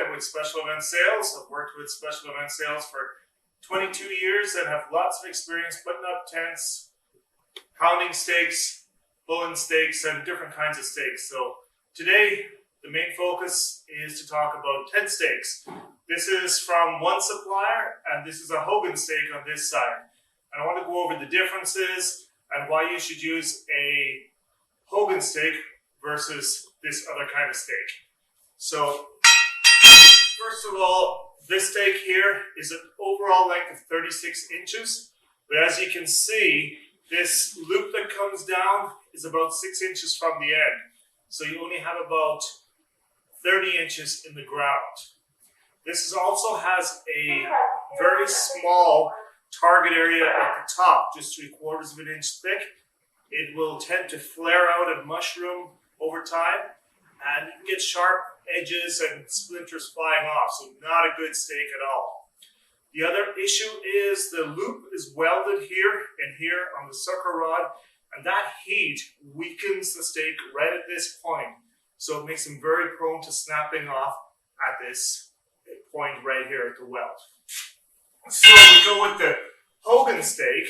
I'm with Special Event Sales. I've worked with Special Event Sales for 22 years and have lots of experience putting up tents, pounding steaks, pulling steaks, and different kinds of steaks. So today, the main focus is to talk about tent steaks. This is from one supplier, and this is a Hogan steak on this side. And I want to go over the differences and why you should use a Hogan steak versus this other kind of steak. So, first of all, this steak here is an overall length of 36 inches. But as you can see, this loop that comes down is about 6 inches from the end. So you only have about 30 inches in the ground. This also has a very small target area at the top, just 3/4 of an inch thick. It will tend to flare out and mushroom over time, and you can get sharp edges and splinters flying off, so not a good steak at all. The other issue is the loop is welded here and here on the sucker rod, and that heat weakens the steak right at this point. So it makes them very prone to snapping off at this point right here at the weld. So we go with the Hogan steak.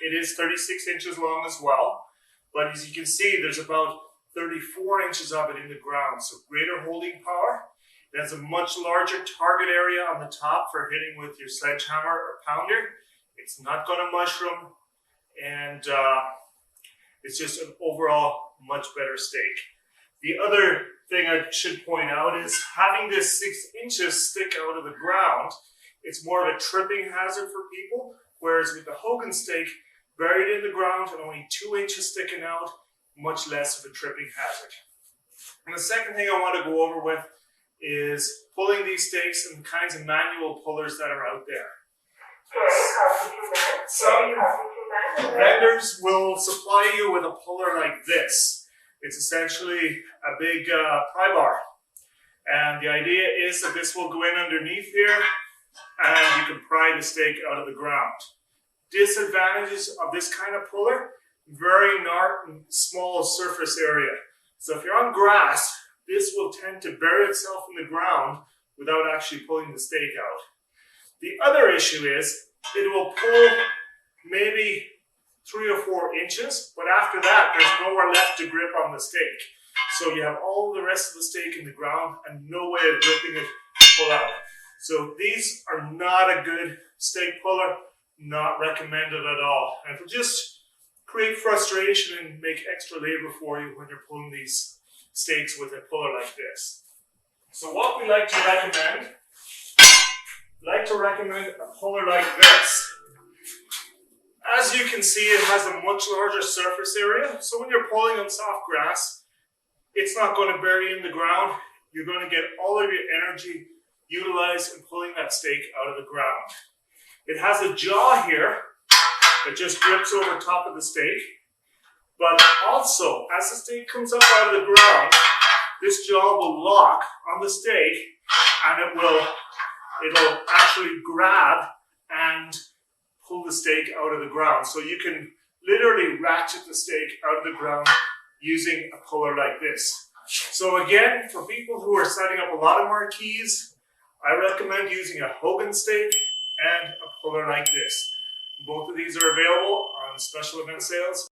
It is 36 inches long as well, but as you can see, there's about 34 inches of it in the ground, so greater holding power. It has a much larger target area on the top for hitting with your sledgehammer or pounder. It's not going to mushroom, and it's just an overall much better steak. The other thing I should point out is having this 6 inches stick out of the ground, it's more of a tripping hazard for people, whereas with the Hogan steak, buried in the ground and only 2 inches sticking out, much less of a tripping hazard. And the second thing I want to go over with is pulling these steaks and the kinds of manual pullers that are out there. Some vendors will supply you with a puller like this. It's essentially a big pry bar. And the idea is that this will go in underneath here and you can pry the steak out of the ground. Disadvantages of this kind of puller, very small surface area. So if you're on grass, this will tend to bury itself in the ground without actually pulling the steak out. The other issue is it will pull maybe 3 or 4 inches, but after that, there's nowhere left to grip on the steak. So you have all the rest of the steak in the ground and no way of gripping it to pull out. So these are not a good steak puller, not recommended at all. And it'll just create frustration and make extra labor for you when you're pulling these steaks with a puller like this. So what we like to recommend a puller like this. As you can see, it has a much larger surface area. So when you're pulling on soft grass, it's not going to bury in the ground. You're going to get all of your energy utilized in pulling that steak out of the ground. It has a jaw here that just grips over top of the steak. But also, as the steak comes up out of the ground, this jaw will lock on the steak and it'll actually grab and pull the steak out of the ground. So you can literally ratchet the steak out of the ground using a puller like this. So again, for people who are setting up a lot of marquees, I recommend using a Hogan steak and a puller like this. Both of these are available on Special Event Sales.